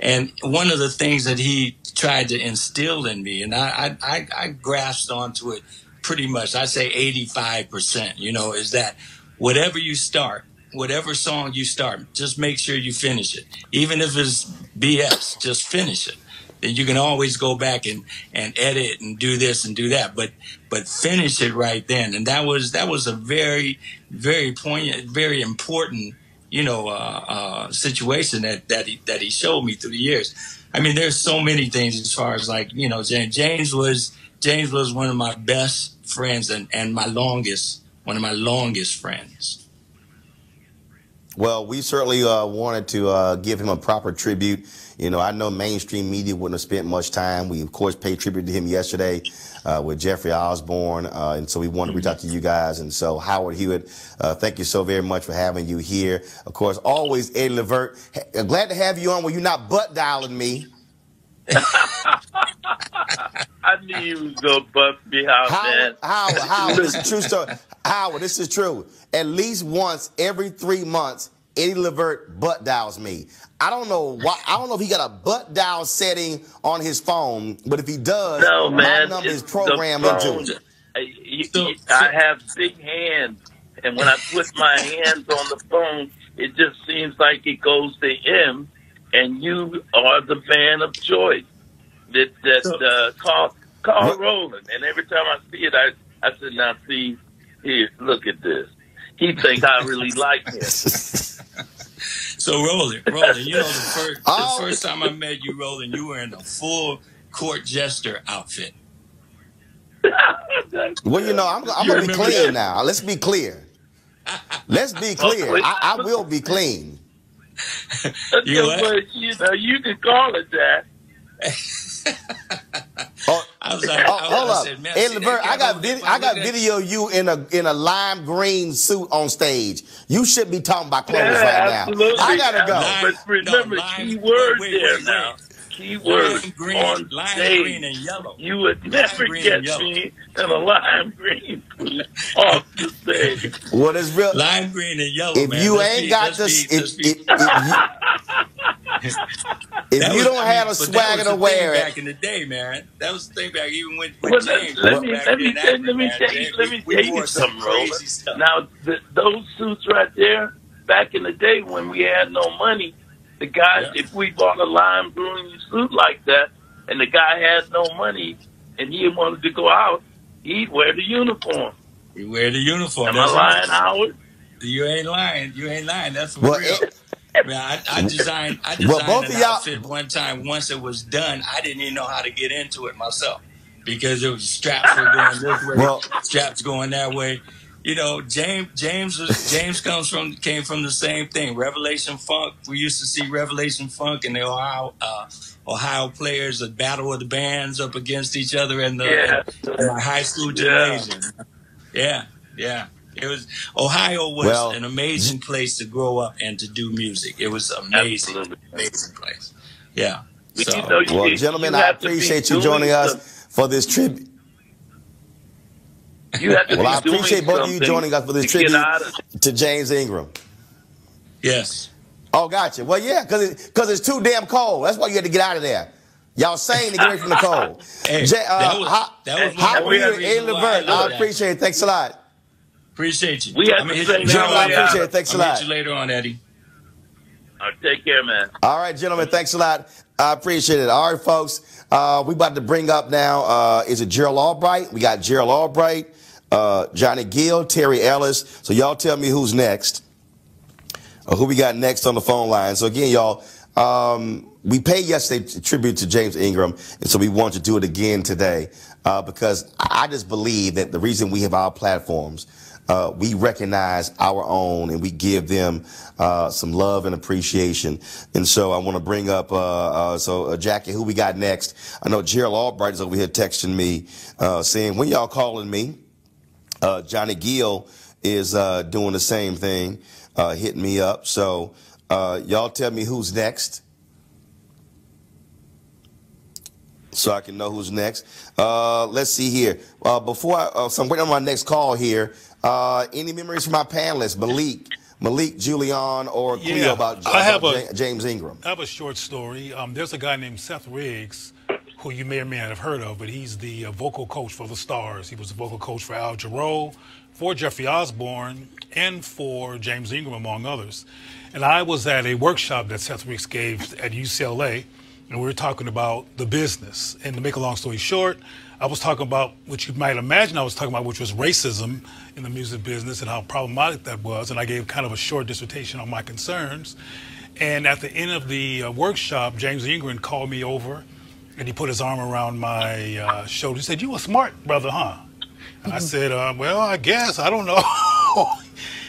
And one of the things that he tried to instill in me, and I grasped onto it pretty much, I say 85%, you know, is that whatever you start, whatever song you start, just make sure you finish it. Even if it's BS, just finish it. Then you can always go back and edit and do this and do that. But finish it right then. And that was a very, very poignant, very important, you know, situation that he showed me through the years. I mean, there's so many things as far as like, you know, James was one of my best friends and one of my longest friends. Well, we certainly wanted to give him a proper tribute. You know, I know mainstream media wouldn't have spent much time. We, of course, paid tribute to him yesterday with Jeffrey Osborne. And so we wanted to reach out to you guys. And so, Howard Hewitt, thank you so very much for having you here. Of course, always Eddie Levert. Glad to have you on when you're not butt dialing me. I knew you was going to bust me out, man. Howard, this is a true story. Howard, this is true. At least once every 3 months, Eddie Levert butt dials me. I don't know why. I don't know if he got a butt dial setting on his phone, but if he does, my number is programmed into it. I have big hands, and when I put my hands on the phone, it just seems like it goes to him, and you are the man of choice. Call Roland, and every time I see it, I said, now see, here, look at this. He thinks I really like him. So Roland, you know, the first time I met you, Roland, you were in a full court jester outfit. Well, you know, I'm going to be clean now. Let's be clear. Let's be clear. I will be clean. You know, you can call it that. Hold up, Eddie Levert, I got video of you in a lime green suit on stage. You shouldn't be talking about clothes right now. I gotta go. But remember, key word there now. Key word on green and yellow. You would never get me in a lime green off the stage. What is real? Lime green and yellow. If man. you ain't got this, if you don't have a swagger to wear it. Back in the day, man. That was the thing back even with James. Let me tell you something, Roland. Now, those suits right there, back in the day when we had no money, the guy, if we bought a lime green suit like that, and the guy had no money, and he wanted to go out, he'd wear the uniform. You wear the uniform. Am I lying, Howard? You ain't lying. You ain't lying. That's for real. Man, I designed an outfit one time. Once it was done, I didn't even know how to get into it myself because it was straps were going this way, straps going that way. You know, James came from the same thing. Revelation Funk. We used to see Revelation Funk and the Ohio players, a battle of the bands up against each other in the high school gymnasium. Yeah. Ohio was an amazing place to grow up and to do music. It was amazing, amazing place. Yeah. So, gentlemen, I appreciate you joining us for this tribute. You have to Well, I be doing appreciate both of you something joining us for this to get tribute out of it. to James Ingram. Yes. Oh, gotcha. Well, yeah, because it's too damn cold. That's why you had to get out of there. Y'all saying to get away from the cold. Hey, that was how are you, reason Eddie why Levert? I love appreciate it. Thanks a lot. Appreciate you. We have I'm to gonna say hit you now, later I on, appreciate Eddie. it. Thanks a I'm gonna lot. hit you later on, Eddie. Take care, man. All right, gentlemen, thanks a lot. I appreciate it. All right, folks, we about to bring up now, is it Gerald Albright? We got Gerald Albright, Johnny Gill, Terry Ellis. So y'all tell me who's next, or who we got next on the phone line. So again, y'all, we paid yesterday tribute to James Ingram, and so we want to do it again today because I just believe that the reason we have our platforms, we recognize our own and we give them some love and appreciation. And so I want to bring up, Jackie, who we got next? I know Gerald Albright is over here texting me saying, when y'all calling me? Johnny Gill is doing the same thing, hitting me up. So y'all tell me who's next, so I can know who's next. Let's see here. So I'm waiting on my next call here. Any memories from my panelists, Malik, Julian, or Cleo about James Ingram? I have a short story. There's a guy named Seth Riggs, who you may or may not have heard of, but he's the vocal coach for the Stars. He was the vocal coach for Al Jarreau, for Jeffrey Osborne, and for James Ingram, among others. And I was at a workshop that Seth Riggs gave at UCLA, and we were talking about the business. And to make a long story short, I was talking about what you might imagine I was talking about, which was racism in the music business and how problematic that was. And I gave kind of a short dissertation on my concerns. And at the end of the workshop, James Ingram called me over, and he put his arm around my shoulder. He said, "You a smart brother, huh?" And I said, "Well, I guess. I don't know."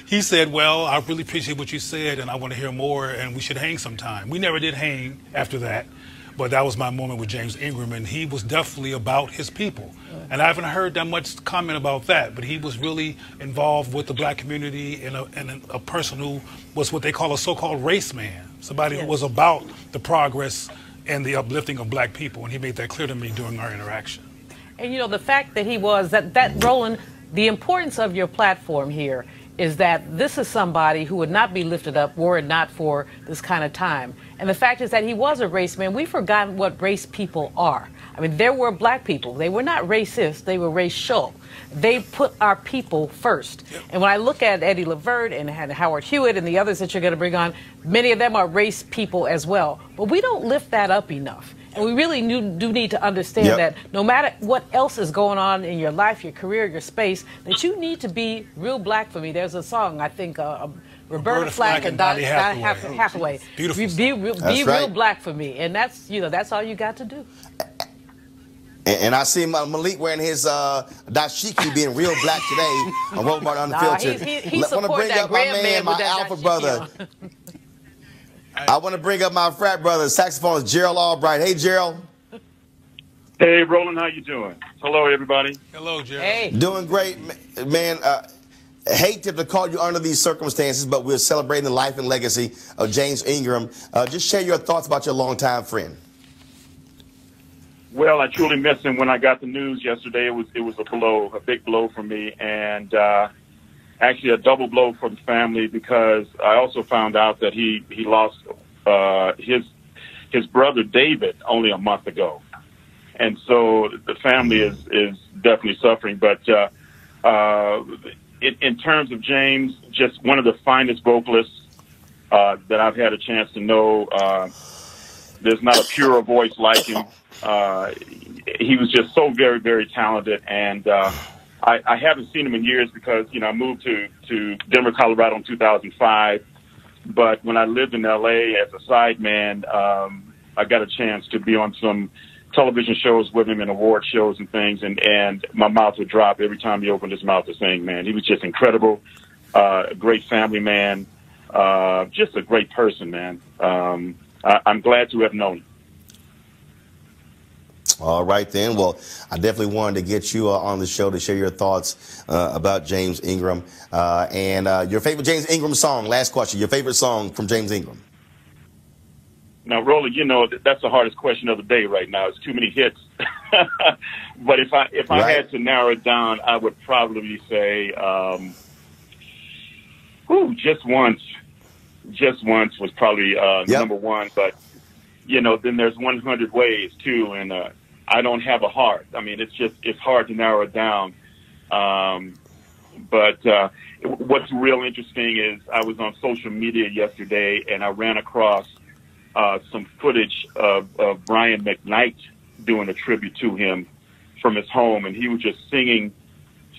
He said, "Well, I really appreciate what you said, and I want to hear more, and we should hang sometime." We never did hang after that. But that was my moment with James Ingram, and he was definitely about his people. And I haven't heard that much comment about that, but he was really involved with the black community and a person who was what they call a so-called race man, somebody who was about the progress and the uplifting of black people, and he made that clear to me during our interaction. And you know, the fact that he was, that Roland, the importance of your platform here is that this is somebody who would not be lifted up were it not for this kind of time. And the fact is that he was a race man. We've forgotten what race people are. I mean, there were black people. They were not racist. They were racial. They put our people first. Yep. And when I look at Eddie Levert and Howard Hewitt and the others that you're going to bring on, many of them are race people as well. But we don't lift that up enough. And we really do need to understand that no matter what else is going on in your life, your career, your space, that you need to be real black for me. There's a song, I think, Roberta Flack and Donny Hathaway. Beautiful. Be real black for me. And that's, you know, that's all you got to do. And I see Malik wearing his dashiki, being real black today on Roland Unfiltered. He's I want to bring up my man, my alpha brother. I want to bring up my frat brother, saxophonist Gerald Albright. Hey, Gerald. Hey, Roland, how you doing? Hello, everybody. Hello, Gerald. Hey. Doing great, man. Hate to call you under these circumstances, but we're celebrating the life and legacy of James Ingram. Just share your thoughts about your longtime friend. Well, I truly missed him when I got the news yesterday. It was a blow, a big blow for me, and actually a double blow for the family, because I also found out that he lost his brother David only a month ago, and so the family is definitely suffering. But in terms of James, just one of the finest vocalists that I've had a chance to know. There's not a purer voice like him. He was just so very, very talented, and I haven't seen him in years because, you know, I moved to Denver, Colorado in 2005. But when I lived in L.A. as a sideman, I got a chance to be on some television shows with him and award shows and things, and my mouth would drop every time he opened his mouth to sing, man. He was just incredible, a great family man, just a great person, man. I'm glad to have known him. All right, then. Well, I definitely wanted to get you on the show to share your thoughts about James Ingram. And your favorite James Ingram song, last question, your favorite song from James Ingram? Now, Roland, you know, that's the hardest question of the day right now. It's too many hits. But if I had to narrow it down, I would probably say, just once was probably number one. But then there's 100 ways too, and I don't have a heart. I mean, it's hard to narrow it down. But what's real interesting is I was on social media yesterday, and I ran across some footage of Brian McKnight doing a tribute to him from his home, and he was just singing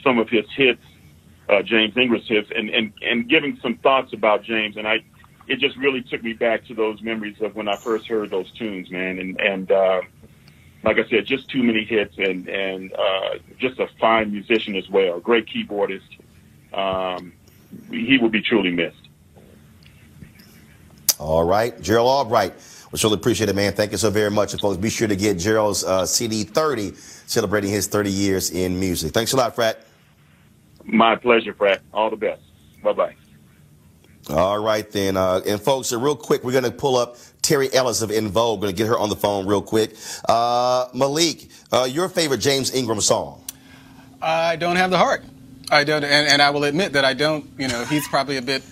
some of his hits, James Ingram's hits, and giving some thoughts about James. And it just really took me back to those memories of when I first heard those tunes, man. And like I said, just too many hits, and just a fine musician as well, great keyboardist. He will be truly missed. All right, Gerald Albright. We surely appreciate it, man. Thank you so very much. And folks, be sure to get Gerald's CD 30, celebrating his 30 years in music. Thanks a lot, Frat. My pleasure, Frat. All the best. Bye-bye. All right, then. And folks, real quick, we're going to pull up Terry Ellis of En Vogue. Going to get her on the phone real quick. Malik, your favorite James Ingram song? I don't have the heart. I don't, and I will admit that I don't. He's probably a bit,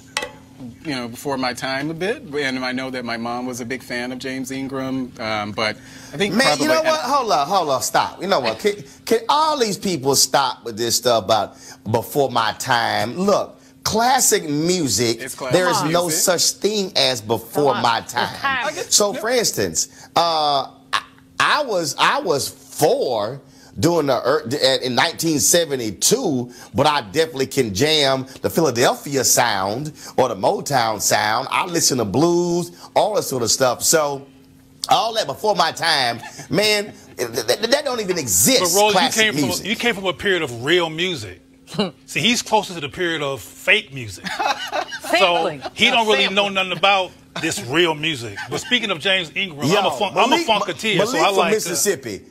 before my time a bit, and I know that my mom was a big fan of James Ingram, but I think man, probably... you know what? Hold on, stop. You know what? Can all these people stop with this stuff about before my time? Look, classic music, there is no such thing as before my time. So, for instance, I was 4 in 1972, but I definitely can jam the Philadelphia sound or the Motown sound. I listen to blues, all that sort of stuff. So all that before my time, man, that don't even exist. But Roland, music. you came from a period of real music. See, he's closer to the period of fake music. So he don't really know nothing about this real music. But speaking of James Ingram, I'm a funketeer, so I like Mississippi.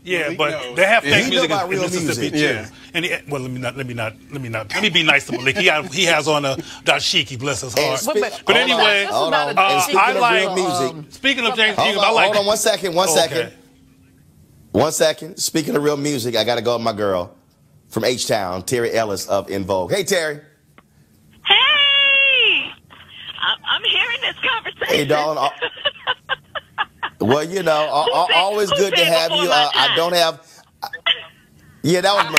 Yeah, but they have fake music in Mississippi too. Yeah. And let me be nice to Malik. He has on a dashiki, bless his heart. But anyway, I like music. Speaking of James Ingram, I like. Hold on, one second. Okay. 1 second. Speaking of real music, I got to go with my girl from H-Town, Terry Ellis of En Vogue. Hey, Terry. Hey, I'm hearing this conversation. Hey, darling. Well, always good to have you. I don't have. Yeah, that was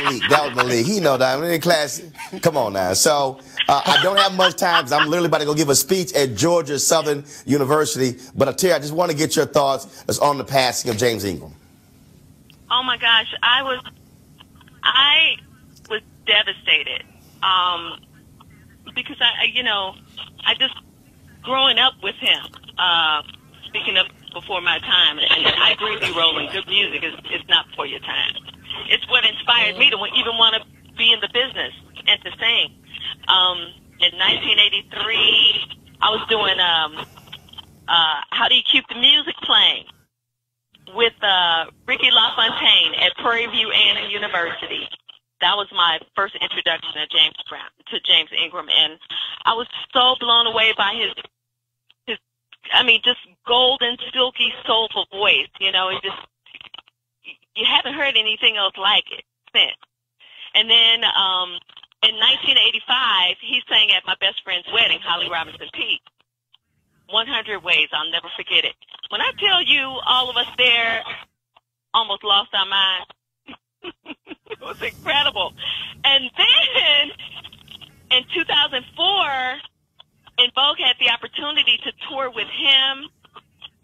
Malik. He know that. I'm in class. Come on now. So I don't have much time because I'm literally about to go give a speech at Georgia Southern University. But Terry, I just want to get your thoughts on the passing of James Ingram. Oh my gosh, I was devastated because I just growing up with him. Speaking of before my time, and I agree with you, Roland. Good music is not before your time. It's what inspired me to even want to be in the business and to sing. In 1983, I was doing How Do You Keep the Music Playing with Ricky LaFontaine at Prairie View A&M University. That was my first introduction to James Ingram, and I was so blown away by his just golden, silky, soulful voice. You haven't heard anything else like it since. And then in 1985, he sang at my best friend's wedding, Holly Robinson Peete. 100 Ways, I'll never forget it. When I tell you, all of us there almost lost our minds. It was incredible. And then in 2004, En Vogue had the opportunity to tour with him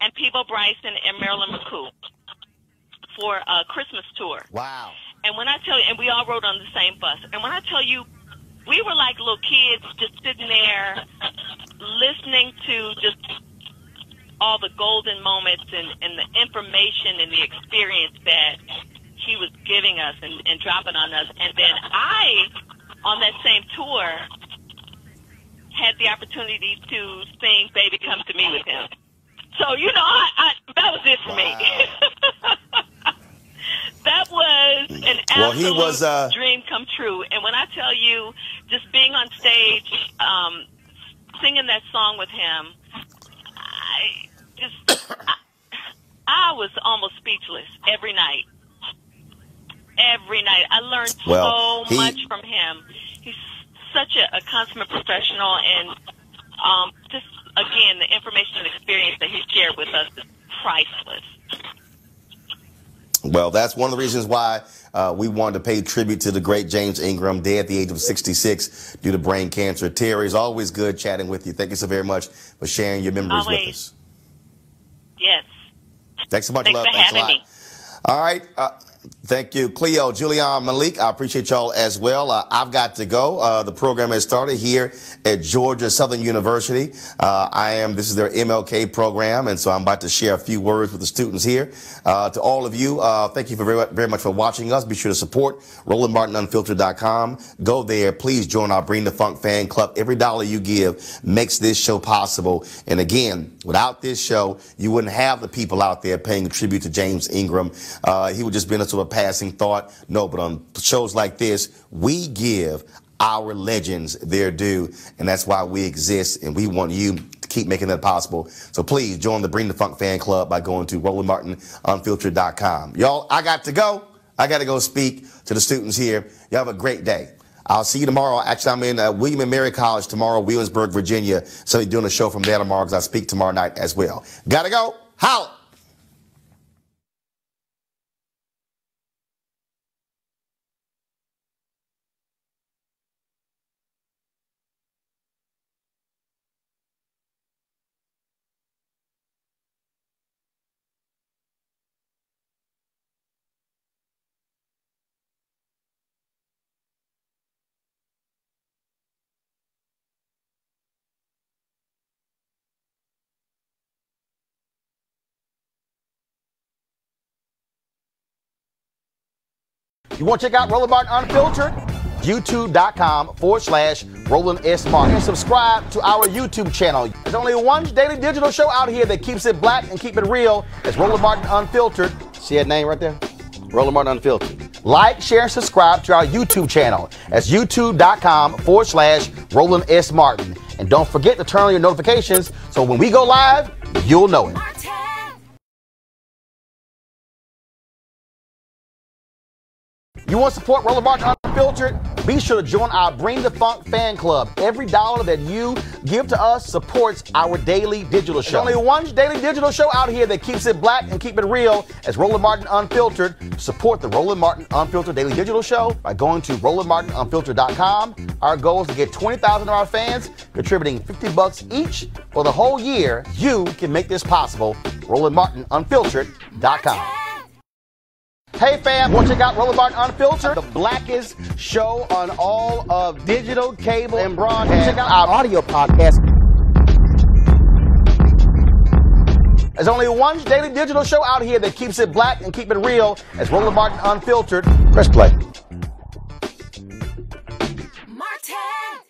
and Peebo Bryson and Marilyn McCoo for a Christmas tour. Wow. And when I tell you, and we all rode on the same bus, and when I tell you, we were like little kids just sitting there listening to just all the golden moments and the information and the experience that he was giving us and dropping on us. And then I, on that same tour, had the opportunity to sing Baby Come to Me with him. So, that was it for me. That was an absolute dream come true. And when I tell you, just being on stage, singing that song with him, I was almost speechless every night. every night. I learned so much from him. He's such a consummate professional, and just, again, the information and experience that he shared with us is priceless. Well, that's one of the reasons why we wanted to pay tribute to the great James Ingram, dead at the age of 66 due to brain cancer. Terry, it's always good chatting with you. Thank you so very much for sharing your memories with us. Yes. Thanks so much, Thanks love. for Thanks a having lot. me. All right. Thank you, Cleo, Julian, Malik. I appreciate y'all as well. I've got to go. The program has started here at Georgia Southern University. This is their MLK program, and so I'm about to share a few words with the students here. To all of you, thank you very much for watching us. Be sure to support RolandMartinUnfiltered.com. Go there. Please join our Bring the Funk fan club. Every dollar you give makes this show possible. And again, without this show, you wouldn't have the people out there paying tribute to James Ingram. He would just be in a sort of passing thought. No, but on shows like this, we give our legends their due, and that's why we exist, and we want you to keep making that possible. So please join the Bring the Funk fan club by going to RolandMartinUnfiltered.com. Y'all, I got to go. I got to go speak to the students here. Y'all have a great day. I'll see you tomorrow. Actually, I'm in William and Mary College tomorrow, Williamsburg, Virginia. So doing a show from there tomorrow because I speak tomorrow night as well. Gotta go. Holla. You want to check out Roland Martin Unfiltered? YouTube.com/Roland S. Martin. And subscribe to our YouTube channel. There's only one daily digital show out here that keeps it black and keep it real. It's Roland Martin Unfiltered. See that name right there? Roland Martin Unfiltered. Like, share, and subscribe to our YouTube channel. That's YouTube.com/Roland S. Martin. And don't forget to turn on your notifications so when we go live, you'll know it. You want to support Roland Martin Unfiltered? Be sure to join our Bring the Funk fan club. Every dollar that you give to us supports our daily digital show. There's only one daily digital show out here that keeps it black and keep it real. It's Roland Martin Unfiltered. Support the Roland Martin Unfiltered daily digital show by going to RolandMartinUnfiltered.com. Our goal is to get 20,000 of our fans contributing $50 each for the whole year. You can make this possible. RolandMartinUnfiltered.com. Hey fam, want to check out Roland Martin Unfiltered? The blackest show on all of digital, cable, and broadcast. Check out our audio podcast. There's only one daily digital show out here that keeps it black and keep it real. It's Roland Martin Unfiltered. Press play. Martin.